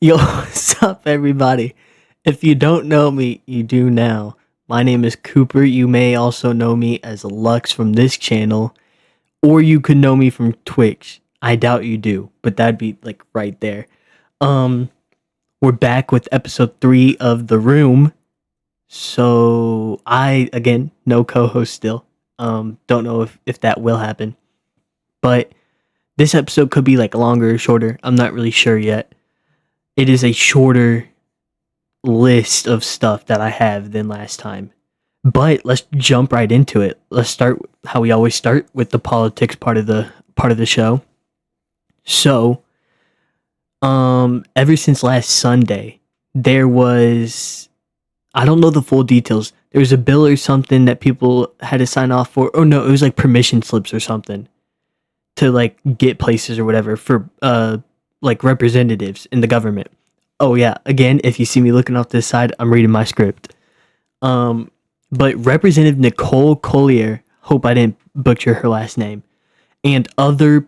Yo, what's up, everybody? If you don't know me, you do now. My name is Cooper. You may also know me as Lux from this channel, or you could know me from Twitch. I doubt you do, but that'd be like right there. Um, we're back with episode 3 of The Room. So I again no co-host still. Don't know if that will happen, but this episode could be like longer or shorter. I'm not really sure yet. It is a shorter list of stuff that I have than last time. But let's jump right into it. Let's start how we always start with the politics part of the show. So, ever since last Sunday, there was I don't know the full details. There was a bill or something that people had to sign off for. Oh no, it was like permission slips or something to like get places or whatever for like representatives in the government. Oh yeah, again, if you see me looking off this side, I'm reading my script. Um, but Representative Nicole Collier, hope I didn't butcher her last name, and other,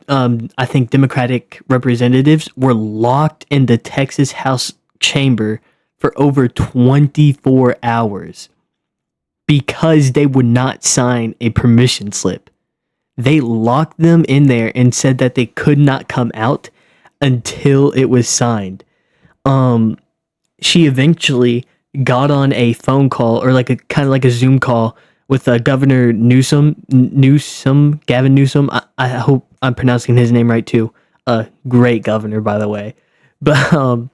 I think Democratic representatives were locked in the Texas House chamber for over 24 hours because they would not sign a permission slip. They locked them in there and said that they could not come out until it was signed. Um, she eventually got on a phone call or like a kind of like a Zoom call with Governor Gavin Newsom. I hope I'm pronouncing his name right too. Great governor, by the way. But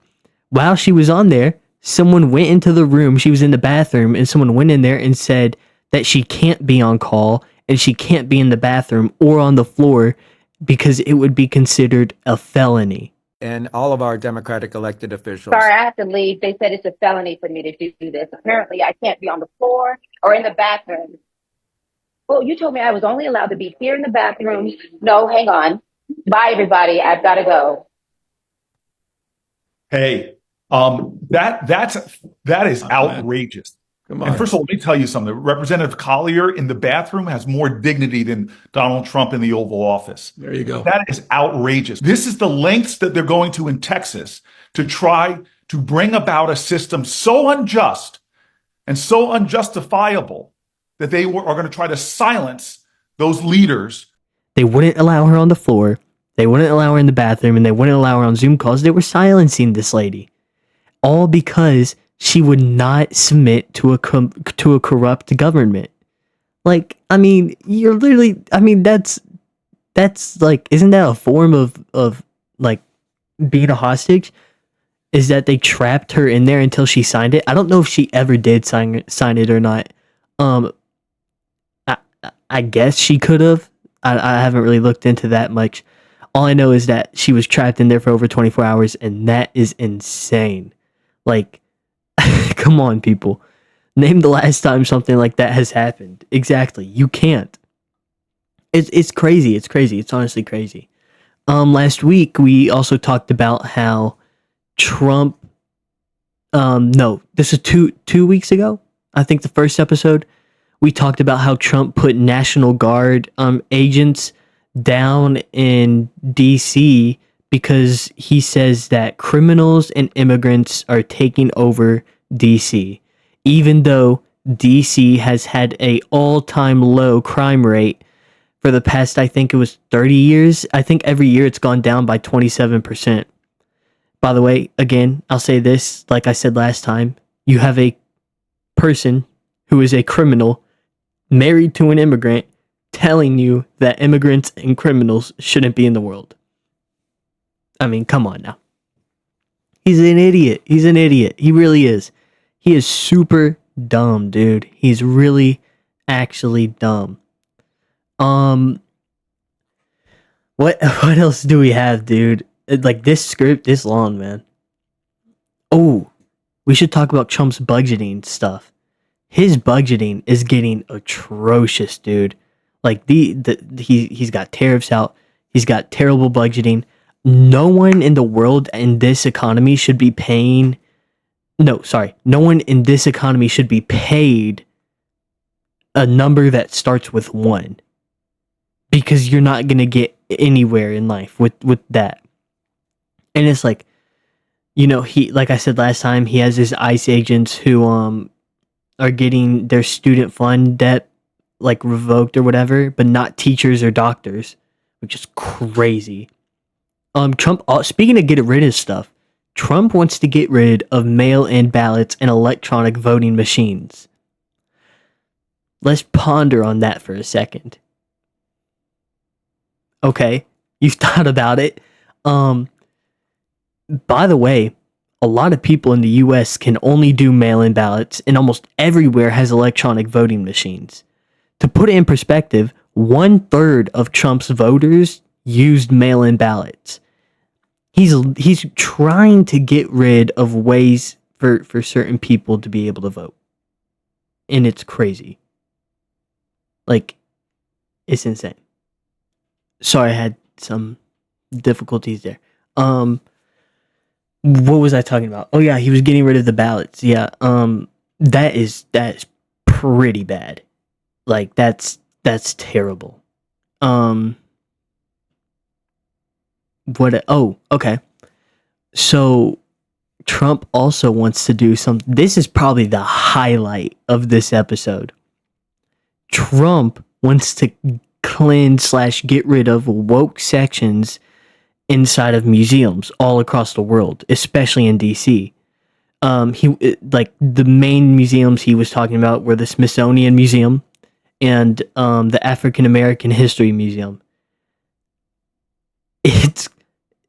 while she was on there, someone went into the room. She was in the bathroom, and someone went in there and said that she can't be on call and she can't be in the bathroom or on the floor because it would be considered a felony. And all of our Democratic elected officials. Sorry, I have to leave. They said it's a felony for me to do this. Apparently, I can't be on the floor or in the bathroom. Well, you told me I was only allowed to be here in the bathroom. No, hang on. Bye, everybody. I've got to go. Hey, that is outrageous. Come on. And first of all, let me tell you something. Representative Collier in the bathroom has more dignity than Donald Trump in the Oval Office. There you go. That is outrageous. This is the lengths that they're going to in Texas to try to bring about a system so unjust and so unjustifiable that they are going to try to silence those leaders. They wouldn't allow her on the floor. They wouldn't allow her in the bathroom, and they wouldn't allow her on Zoom calls. They were silencing this lady, all because she would not submit to a corrupt government. Like, I mean, you're literally. I mean, that's like, isn't that a form of like being a hostage? Is that they trapped her in there until she signed it? I don't know if she ever did sign it or not. Um, I guess she could have. I haven't really looked into that much. All I know is that she was trapped in there for over 24 hours, and that is insane. Like, come on, people. Name the last time something like that has happened. Exactly. You can't. It's crazy. It's crazy. It's honestly crazy. Last week we also talked about how Trump. No, this is two weeks ago. I think the first episode we talked about how Trump put National Guard agents down in DC because he says that criminals and immigrants are taking over DC, even though DC has had a all-time low crime rate for the past, I think it was 30 years. I think every year it's gone down by 27%. By the way, again, I'll say this, like I said last time, you have a person who is a criminal married to an immigrant telling you that immigrants and criminals shouldn't be in the world. I mean, come on now. He's an idiot. He's an idiot. He really is. He is super dumb, dude. He's really actually dumb. What else do we have, dude? Like, this script is long, man. Oh, we should talk about Trump's budgeting stuff. His budgeting is getting atrocious, dude. Like, he's got tariffs out. He's got terrible budgeting. No one in the world in this economy should be paying. No, sorry. No one in this economy should be paid a number that starts with 1. Because you're not going to get anywhere in life with that. And it's like, he, like I said last time, he has his ICE agents who are getting their student fund debt like revoked or whatever, but not teachers or doctors, which is crazy. Trump, speaking of getting rid of stuff, Trump wants to get rid of mail-in ballots and electronic voting machines. Let's ponder on that for a second. Okay, you've thought about it. By the way, a lot of people in the US can only do mail-in ballots, and almost everywhere has electronic voting machines. To put it in perspective, 1/3 of Trump's voters used mail-in ballots. He's trying to get rid of ways for certain people to be able to vote. And it's crazy. Like, it's insane. Sorry, I had some difficulties there. What was I talking about? Oh yeah, he was getting rid of the ballots. Yeah. That is pretty bad. Like, that's terrible. Okay. So Trump also wants to do something. This is probably the highlight of this episode. Trump wants to cleanse/get rid of woke sections inside of museums all across the world, especially in DC. The main museums he was talking about were the Smithsonian Museum and the African American History Museum.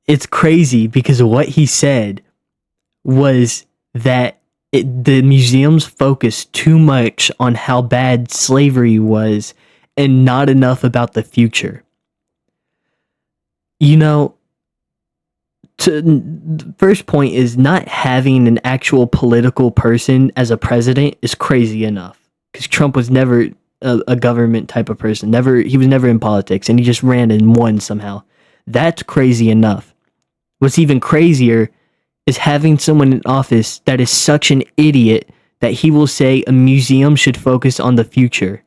It's crazy because what he said was that the museums focus too much on how bad slavery was and not enough about the future. The first point is not having an actual political person as a president is crazy enough, because Trump was never a government type of person. He was never in politics, and he just ran and won somehow. That's crazy enough. What's even crazier is having someone in office that is such an idiot that he will say a museum should focus on the future.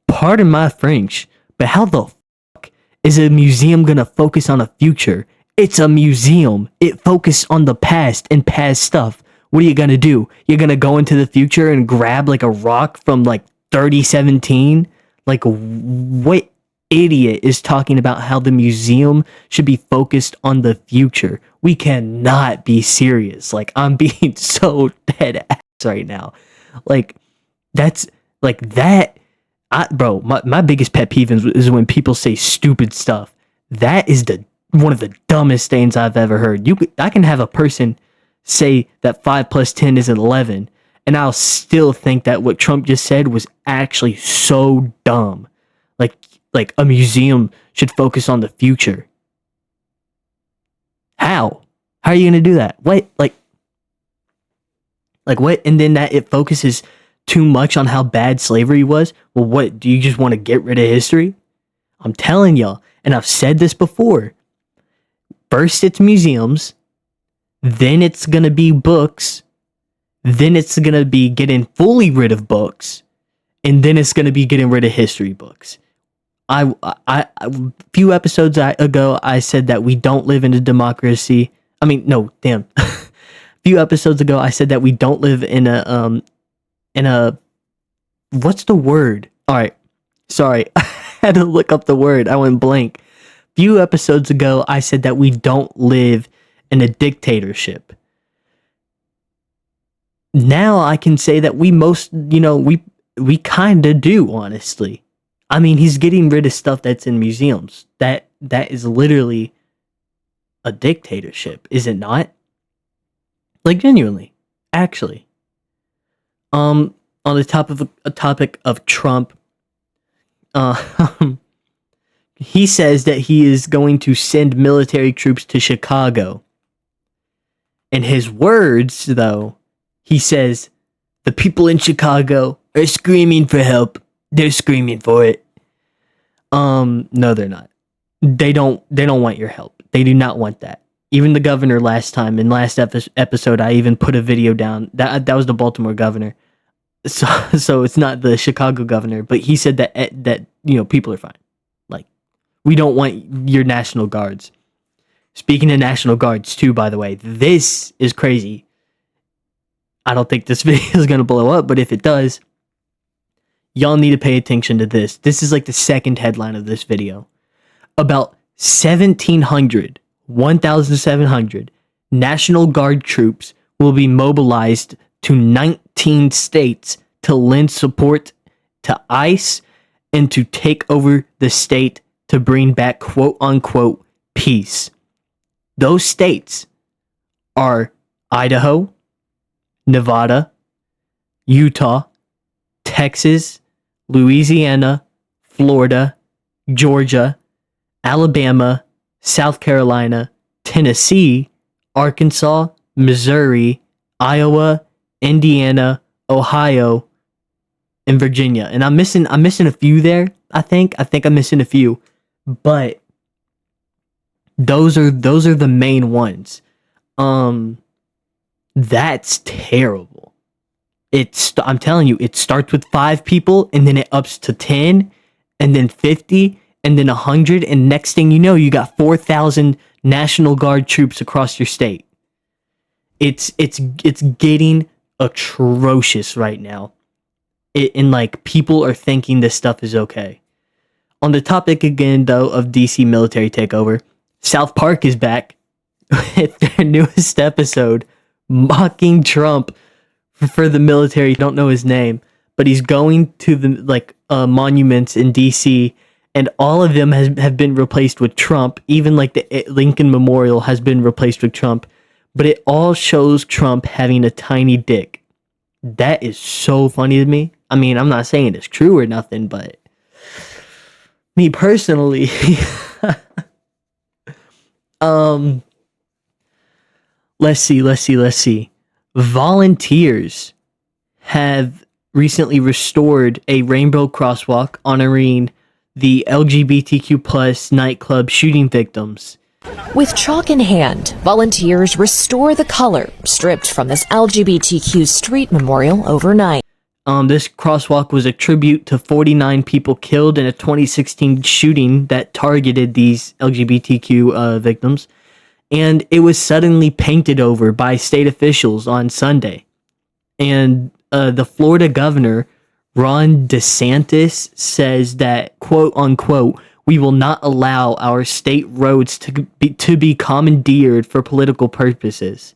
Pardon my French, but how the fuck is a museum gonna focus on a future? It's a museum. It focuses on the past and past stuff. What are you gonna do? You're gonna go into the future and grab like a rock from like 3017? Like, what idiot is talking about how the museum should be focused on the future? We cannot be serious. Like, I'm being so dead ass right now. Like, that's like that. Bro, my biggest pet peeve is when people say stupid stuff. That is one of the dumbest things I've ever heard. I can have a person say that 5 + 10 is 11, and I'll still think that what Trump just said was actually so dumb. Like a museum should focus on the future. How? How are you gonna do that? What? Like what? And then that it focuses too much on how bad slavery was? Well, what? Do you just want to get rid of history? I'm telling y'all, and I've said this before. First it's museums, then it's gonna be books, then it's gonna be getting fully rid of books, and then it's gonna be getting rid of history books. A few episodes ago, I said that we don't live in a democracy. I mean, no, damn. A few episodes ago, I said that we don't live in a, what's the word? All right, sorry, I had to look up the word. I went blank. A few episodes ago, I said that we don't live in a dictatorship. Now I can say that we kind of do, honestly. I mean, he's getting rid of stuff that's in museums. That is literally a dictatorship, is it not? Like, genuinely, actually. On the topic of Trump, he says that he is going to send military troops to Chicago. In his words, though, he says the people in Chicago are screaming for help. They're screaming for it. No, they're not. They don't want your help. They do not want that. Even the governor last episode, I even put a video down. That was the Baltimore governor. So it's not the Chicago governor, but he said that people are fine. Like, we don't want your National Guards. Speaking of National Guards, too, by the way, this is crazy. I don't think this video is going to blow up, but if it does, y'all need to pay attention to this. This is like the second headline of this video. About 1,700 National Guard troops will be mobilized to 19 states to lend support to ICE and to take over the state to bring back quote-unquote peace. Those states are Idaho, Nevada, Utah, Texas, Louisiana, Florida, Georgia, Alabama, South Carolina, Tennessee, Arkansas, Missouri, Iowa, Indiana, Ohio, and Virginia. And I'm missing a few there, I think I'm missing a few, but those are the main ones. That's terrible. I'm telling you, it starts with 5 people and then it ups to 10 and then 50 and then 100, and next thing you know, you got 4,000 National Guard troops across your state. It's getting atrocious right now. And like, people are thinking this stuff is okay. On the topic again, though, of DC military takeover, South Park is back with their newest episode mocking Trump for the military. Don't know his name, but he's going to the monuments in DC, and all of them have been replaced with Trump. Even like the Lincoln Memorial has been replaced with Trump, but it all shows Trump having a tiny dick. That is so funny to me. I mean, I'm not saying it's true or nothing, but me personally, let's see. Volunteers have recently restored a rainbow crosswalk honoring the LGBTQ plus nightclub shooting victims. With chalk in hand, volunteers restore the color stripped from this LGBTQ street memorial overnight. This crosswalk was a tribute to 49 people killed in a 2016 shooting that targeted these LGBTQ victims, and it was suddenly painted over by state officials on Sunday. And the Florida governor, Ron DeSantis, says that, quote unquote, we will not allow our state roads to be commandeered for political purposes.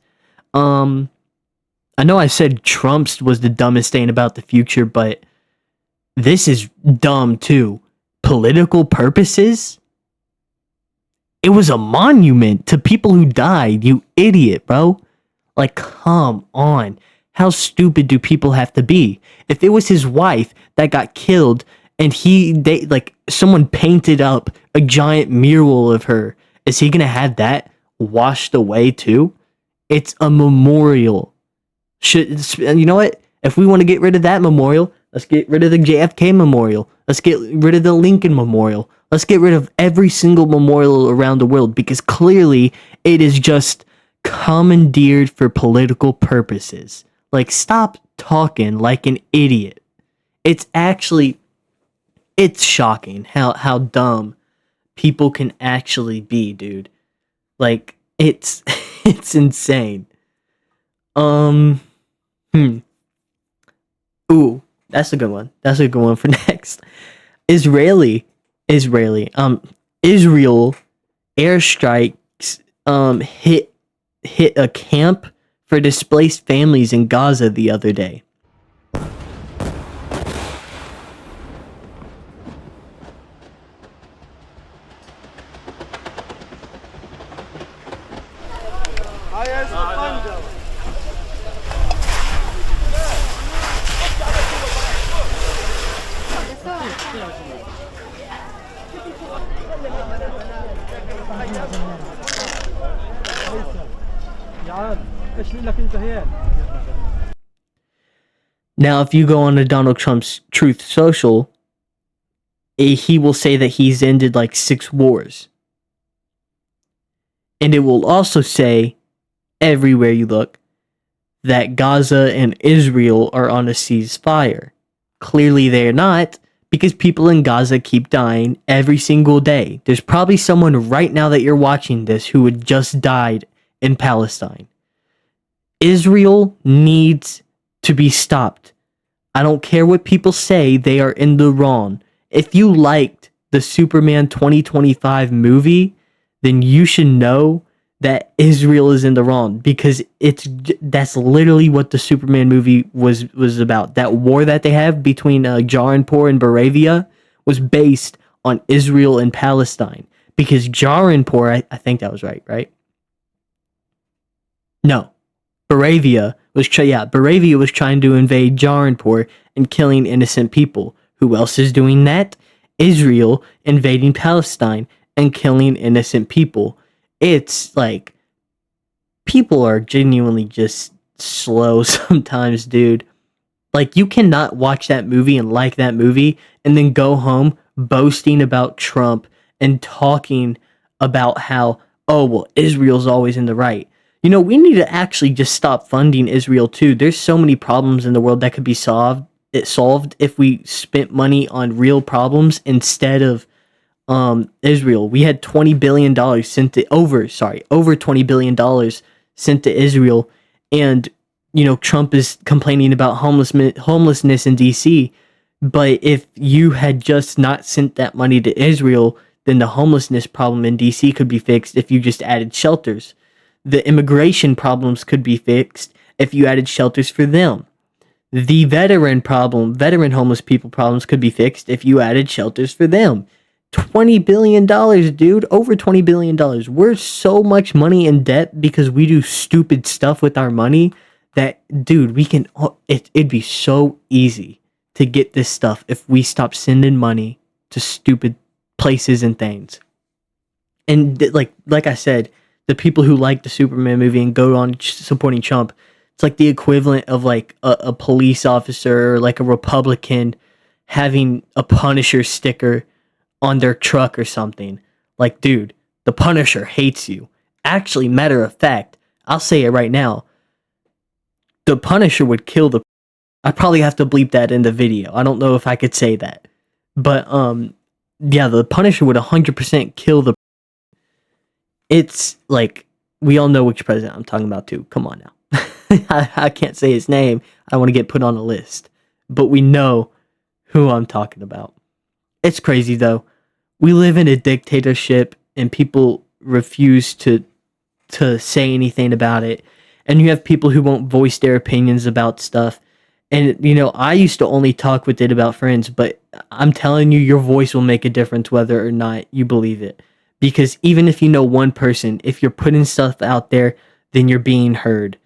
I know I said Trump's was the dumbest thing about the future, but this is dumb too. Political purposes? It was a monument to people who died, you idiot, bro. Like, come on. How stupid do people have to be? If it was his wife that got killed and someone painted up a giant mural of her, is he gonna have that washed away too? It's a memorial. You know what? If we want to get rid of that memorial, let's get rid of the JFK memorial. Let's get rid of the Lincoln memorial. Let's get rid of every single memorial around the world, because clearly it is just commandeered for political purposes. Like, stop talking like an idiot. It's shocking how dumb people can actually be, dude. Like, it's insane. Ooh, that's a good one. That's a good one for next. Israel airstrikes hit a camp for displaced families in Gaza the other day. Now, if you go on to Donald Trump's Truth Social, he will say that he's ended like 6 wars. And it will also say, everywhere you look, that Gaza and Israel are on a ceasefire. Clearly they're not, because people in Gaza keep dying every single day. There's probably someone right now that you're watching this who had just died in Palestine. Israel needs to be stopped. I don't care what people say, they are in the wrong. If you liked the Superman 2025 movie, then you should know that Israel is in the wrong, because that's literally what the Superman movie was about. That war that they have between Jarinpour and Baravia was based on Israel and Palestine, because Jarinpour, I think that was right? No. Baravia was trying to invade Jarinpour and killing innocent people. Who else is doing that? Israel invading Palestine and killing innocent people. It's like, people are genuinely just slow sometimes, dude. Like, you cannot watch that movie and like that movie and then go home boasting about Trump and talking about how, oh, well, Israel's always in the right. You know, we need to actually just stop funding Israel too. There's so many problems in the world that could be solved if we spent money on real problems instead of Israel. We had $20 billion sent to over $20 billion sent to Israel, and you know, Trump is complaining about homelessness in DC. But if you had just not sent that money to Israel, then the homelessness problem in DC could be fixed if you just added shelters. The immigration problems could be fixed if you added shelters for them. The veteran homeless people problems could be fixed if you added shelters for them. $20 billion, dude. Over $20 billion. We're so much money in debt because we do stupid stuff with our money that, dude, it'd be so easy to get this stuff if we stop sending money to stupid places and things. And like I said, the people who like the Superman movie and go on supporting Trump, it's like the equivalent of like a police officer or like a Republican having a Punisher sticker on their truck or something. Like, dude, the Punisher hates you. Actually, matter of fact, I'll say it right now. The Punisher would kill I'd probably have to bleep that in the video. I don't know if I could say that. But, yeah, the Punisher would 100% kill It's like, we all know which president I'm talking about too. Come on now. I can't say his name. I want to get put on a list. But we know who I'm talking about. It's crazy though. We live in a dictatorship and people refuse to say anything about it. And you have people who won't voice their opinions about stuff. And, you know, I used to only talk with it about friends, but I'm telling you, your voice will make a difference whether or not you believe it. Because even if you know one person, if you're putting stuff out there, then you're being heard.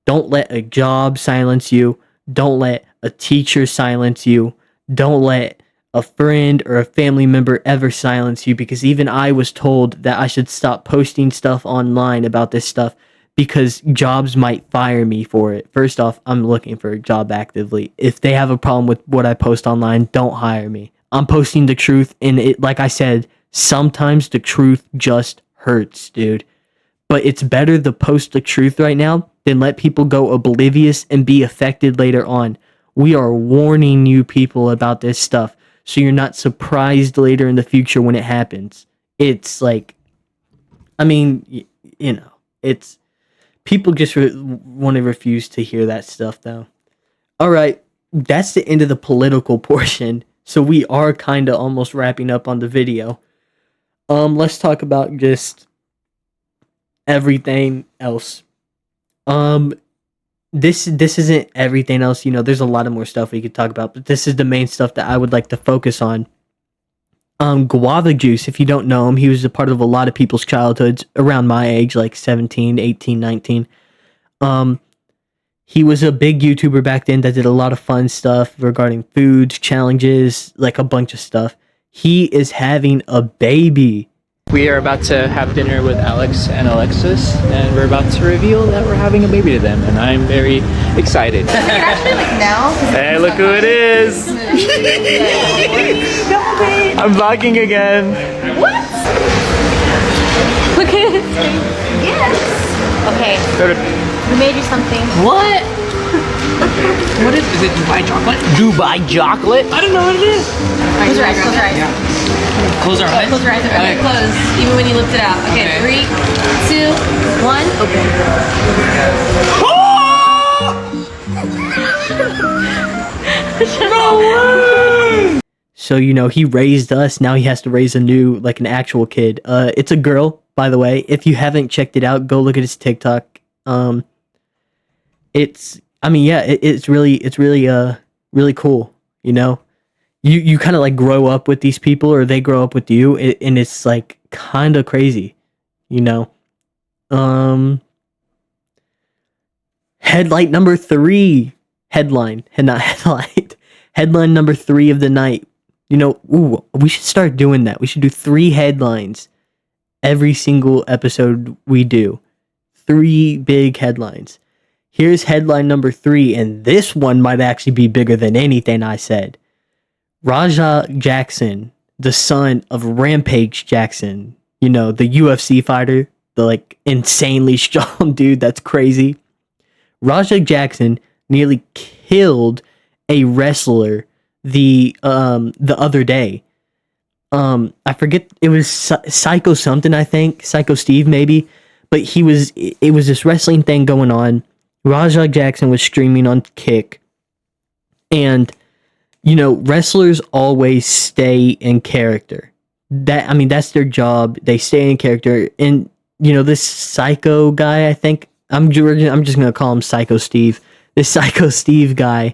Don't let a job silence you. Don't let a teacher silence you. Don't let a friend or a family member ever silence you, because even I was told that I should stop posting stuff online about this stuff because jobs might fire me for it. First off, I'm looking for a job actively. If they have a problem with what I post online, don't hire me. I'm posting the truth, and it, like I said, sometimes the truth just hurts, dude. But it's better to post the truth right now than let people go oblivious and be affected later on. We are warning you people about this stuff so you're not surprised later in the future when it happens. It's like, I mean, you know, it's, people just want to refuse to hear that stuff though. All right, that's the end of the political portion. So we are kind of almost wrapping up on the video. Let's talk about just everything else. This isn't everything else, you know, there's a lot of more stuff we could talk about, but this is the main stuff that I would like to focus on. Guava Juice, if you don't know him, he was a part of a lot of people's childhoods around my age, like 17, 18, 19. He was a big YouTuber back then that did a lot of fun stuff regarding foods, challenges, like a bunch of stuff. He is having a baby. We are about to have dinner with Alex and Alexis, and we're about to reveal that we're having a baby to them, and I'm very excited. Now? Hey, look who it is! I'm vlogging again. What? Look at it. Yes. Okay. We made you something. What? What is it? Dubai chocolate? Dubai chocolate? I don't know what it is. Close your eyes, close your eyes. Close our eyes. Close your eyes. Okay, close. Even when you lift it out. Okay, Okay. 3, 2, 1, open. So, you know, he raised us. Now he has to raise an actual kid. It's a girl, by the way. If you haven't checked it out, go look at his TikTok. It's really cool. You know, you kind of like grow up with these people, or they grow up with you, and it's like kind of crazy, you know. Headlight number 3. Headline number 3 of the night. You know, we should start doing that. We should do 3 headlines every single episode we do. 3 big headlines. Here's headline number 3, and this one might actually be bigger than anything I said. Raja Jackson, the son of Rampage Jackson, you know, the UFC fighter, the like insanely strong dude that's crazy. Raja Jackson nearly killed a wrestler the other day. I forget, it was Psycho something, I think, Psycho Steve maybe, but it was this wrestling thing going on. Raja Jackson was streaming on Kick, and you know, wrestlers always stay in character. That's their job. They stay in character, and you know, this Psycho guy, I think I'm just gonna call him Psycho Steve. This Psycho Steve guy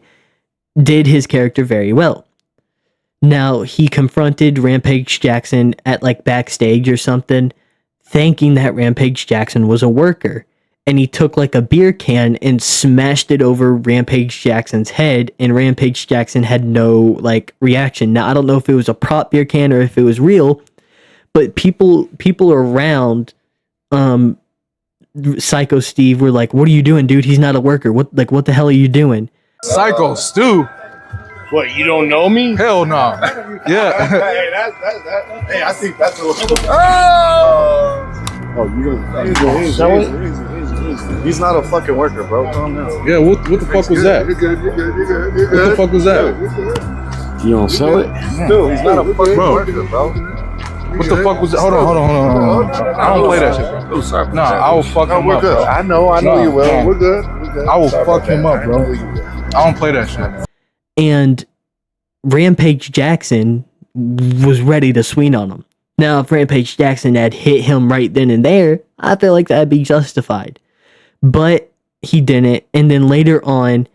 did his character very well. Now, he confronted Rampage Jackson at like backstage or something, thinking that Rampage Jackson was a worker. And he took like a beer can and smashed it over Rampage Jackson's head, and Rampage Jackson had no like reaction. Now, I don't know if it was a prop beer can or if it was real, but people around Psycho Steve were like, "What are you doing, dude? He's not a worker. What the hell are you doing?" Psycho Stu. What, you don't know me? Hell no. Yeah. Hey, I think that's a little. Oh, you don't know it? He's not a fucking worker, bro. Calm down. Yeah, what the fuck was that? You're good. What the fuck was that? You don't sell it? Dude, he's not a fucking worker, bro. What the fuck was that? Hold on. I don't play that shit, bro. Nah, I will fuck him up, bro. I know you will. We're good. I will fuck him up, bro. I don't play that shit. And Rampage Jackson was ready to swing on him. Now, if Rampage Jackson had hit him right then and there, I feel like that'd be justified. But he didn't. And then later on,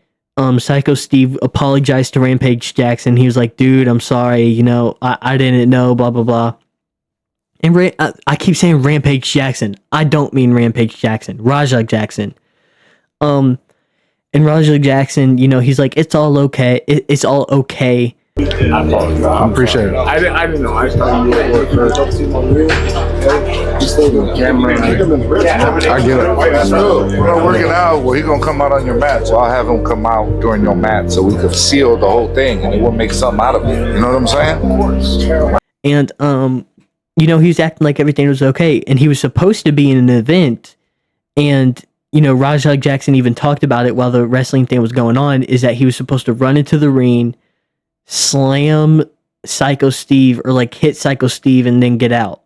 Psycho Steve apologized to Rampage Jackson. He was like, "Dude, I'm sorry. You know, I didn't know, blah, blah, blah." And I keep saying Rampage Jackson. I don't mean Rampage Jackson. Raja Jackson. And Raja Jackson, you know, he's like, "It's all okay. It's all okay." I appreciate it. I didn't know. I thought you were camera. I get it. We're working out. Well, he's gonna come out on your mat, so I'll have him come out during your mat, so we could seal the whole thing, and we'll make something out of it. You know what I'm saying? And you know, he was acting like everything was okay, and he was supposed to be in an event, and you know, Raja Jackson even talked about it while the wrestling thing was going on, is that he was supposed to run into the ring, slam Psycho Steve, or like hit Psycho Steve and then get out.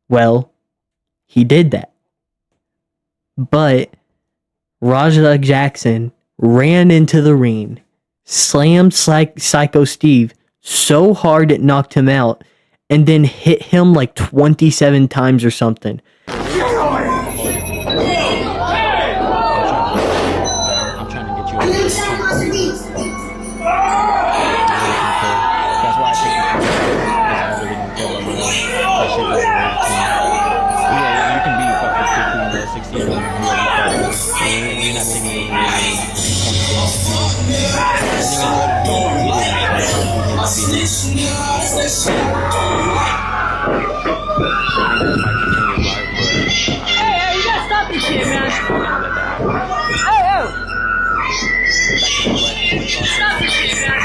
Well, he did that. But Raja Jackson ran into the ring, slammed Psycho Steve so hard it knocked him out, and then hit him like 27 times or something. Hey, you gotta stop this shit, man. Stop this shit, man.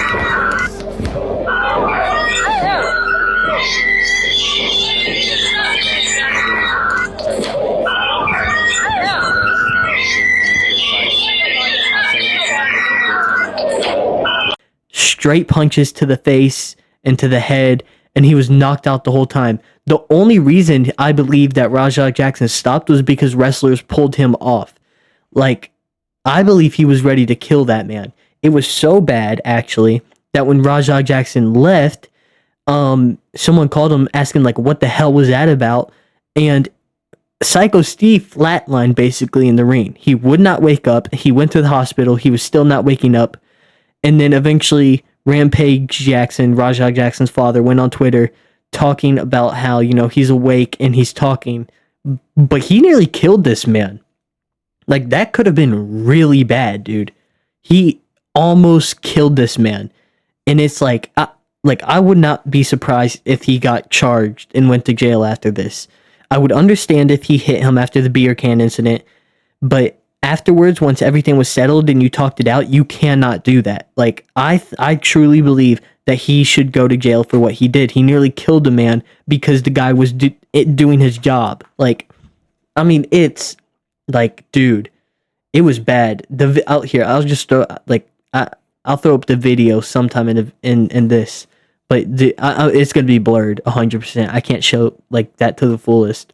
straight punches to the face and to the head, and he was knocked out the whole time. The only reason I believe that Rajah Jackson stopped was because wrestlers pulled him off. Like, I believe he was ready to kill that man. It was so bad, actually, that when Rajah Jackson left, someone called him asking, like, what the hell was that about? And Psycho Steve flatlined basically in the ring. He would not wake up. He went to the hospital. He was still not waking up. And then eventually Rampage Jackson, Rajah Jackson's father, went on Twitter talking about how, you know, he's awake and he's talking. But he nearly killed this man. Like, that could have been really bad, dude. He almost killed this man. And it's like I would not be surprised if he got charged and went to jail after this. I would understand if he hit him after the beer can incident, but afterwards, once everything was settled and you talked it out, you cannot do that. Like, I truly believe that he should go to jail for what he did. He nearly killed a man because the guy was doing his job. Like, I mean, it's like, dude, it was bad. Out here, I'll just throw I'll throw up the video sometime in this. But it's gonna be blurred 100%. I can't show like that to the fullest.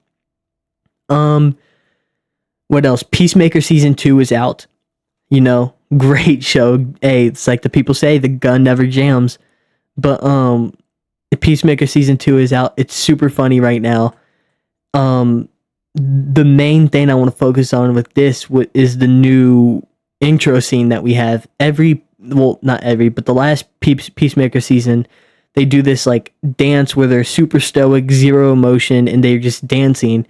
What else? Peacemaker season 2 is out. You know, great show. Hey, it's like the people say, the gun never jams. But Peacemaker season 2 is out. It's super funny right now. The main thing I want to focus on with this is the new intro scene that we have. Not every, but the last Peacemaker season, they do this like dance where they're super stoic, zero emotion, and they're just dancing,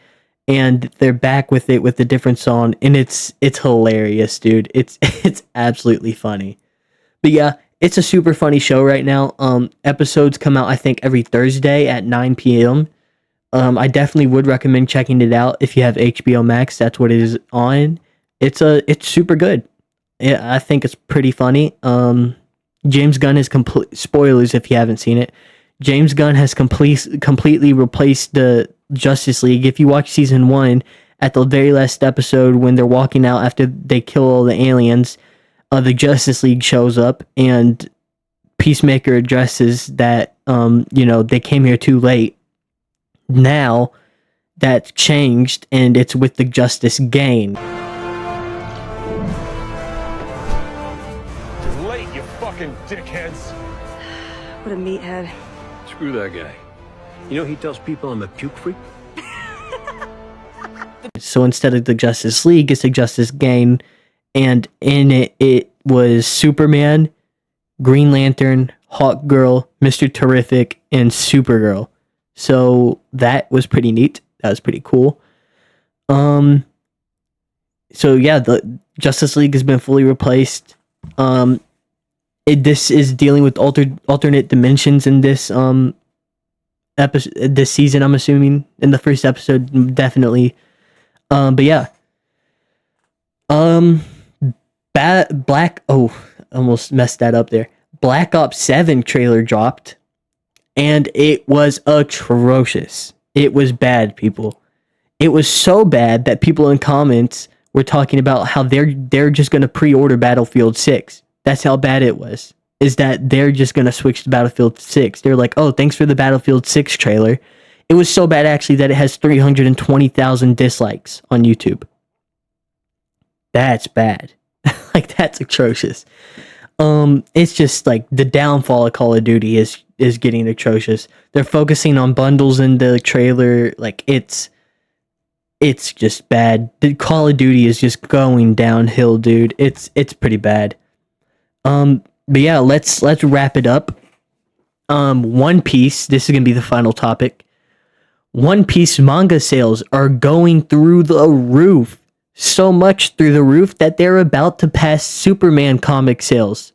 and they're back with it with a different song, and it's hilarious, dude. It's absolutely funny. But yeah, it's a super funny show right now. Episodes come out, I think, every Thursday at 9 p.m. I definitely would recommend checking it out if you have HBO Max. That's what it is on. It's super good. Yeah, I think it's pretty funny. James Gunn has spoilers if you haven't seen it. James Gunn has completely replaced the Justice League. If you watch season 1, at the very last episode when they're walking out after they kill all the aliens, the Justice League shows up and Peacemaker addresses that they came here too late. Now that's changed and it's with the Justice Gang. Dickheads. What a meathead. Screw that guy. You know he tells people I'm a puke freak? So instead of the Justice League, it's the Justice Gang. And in it was Superman, Green Lantern, Hawkgirl, Mr. Terrific, and Supergirl. So that was pretty neat. That was pretty cool. So yeah, the Justice League has been fully replaced. This is dealing with alternate dimensions in this this season, I'm assuming. In the first episode, definitely. But yeah. Almost messed that up there. Black Ops 7 trailer dropped, and it was atrocious. It was bad, people. It was so bad that people in comments were talking about how they're just going to pre-order Battlefield 6. That's how bad it was. Is that they're just going to switch to Battlefield 6. They're like, oh, thanks for the Battlefield 6 trailer. It was so bad, actually, that it has 320,000 dislikes on YouTube. That's bad. Like, that's atrocious. It's just, like, the downfall of Call of Duty is getting atrocious. They're focusing on bundles in the trailer. Like, it's just bad. The Call of Duty is just going downhill, dude. It's pretty bad. But yeah, let's wrap it up. One Piece, this is gonna be the final topic. One Piece manga sales are going through the roof. So much through the roof that they're about to pass Superman comic sales.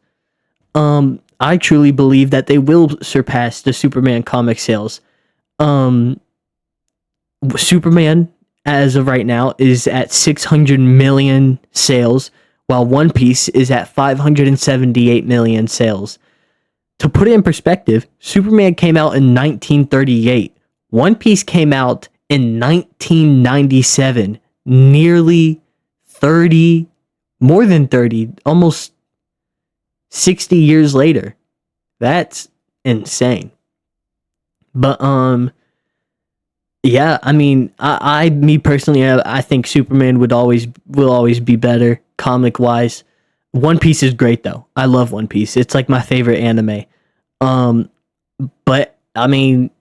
I truly believe that they will surpass the Superman comic sales. Superman, as of right now, is at 600 million sales, while One Piece is at 578 million sales. To put it in perspective, Superman came out in 1938. One Piece came out in 1997. Nearly 30, more than 30, almost 60 years later. That's insane. But yeah, I mean, me personally, I think Superman will always be better comic wise. One Piece is great though. I love One Piece. It's like my favorite anime. But I mean,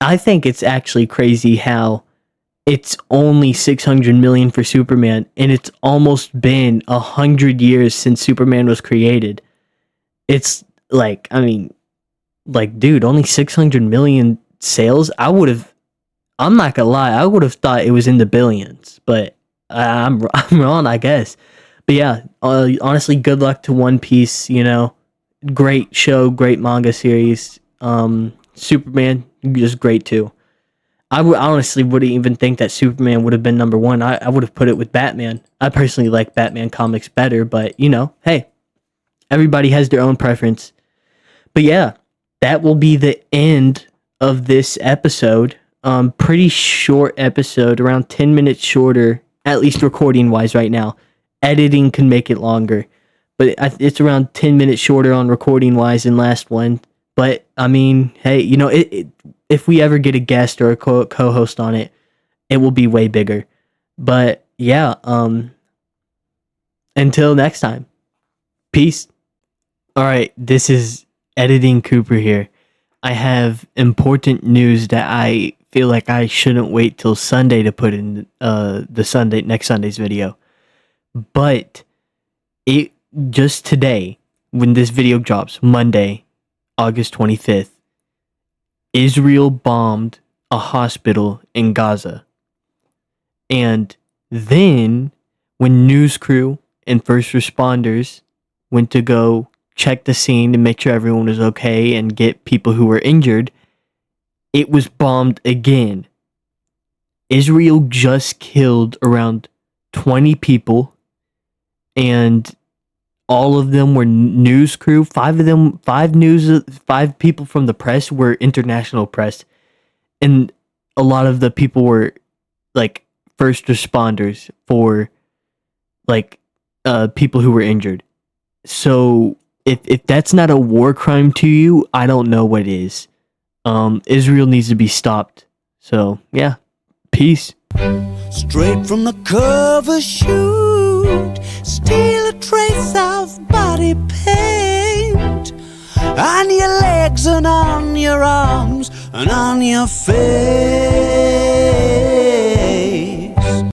I think it's actually crazy how it's only 600 million for Superman, and it's almost been 100 years since Superman was created. It's like, I mean, like, dude, only 600 million sales. I'm not gonna lie, I would have thought it was in the billions, but I'm wrong, I guess. But yeah, honestly, good luck to One Piece. Great show, great manga series. Superman, just great too. I honestly wouldn't even think that Superman would have been number one. I would have put it with Batman. I personally like Batman comics better, but hey, everybody has their own preference. But yeah, that will be the end of this episode. Pretty short episode, around 10 minutes shorter, at least recording wise right now. Editing can make it longer, but it's around 10 minutes shorter on recording wise than last one. But I mean, hey, if we ever get a guest or a co-host on it, it will be way bigger. But yeah, until next time, peace. All right, this is Editing Cooper here. I have important news that I feel like I shouldn't wait till Sunday to put in next Sunday's video. But it just today, when this video drops, Monday, August 25th, Israel bombed a hospital in Gaza. And then, when news crew and first responders went to go check the scene to make sure everyone was okay and get people who were injured, it was bombed again. Israel just killed around 20 people, and all of them were news crew. Five people from the press were international press, and a lot of the people were like first responders for like people who were injured. So if that's not a war crime to you, I don't know what is. Israel needs to be stopped. So yeah, peace. Straight from the cover shoot, still a trace of body paint on your legs and on your arms and on your face.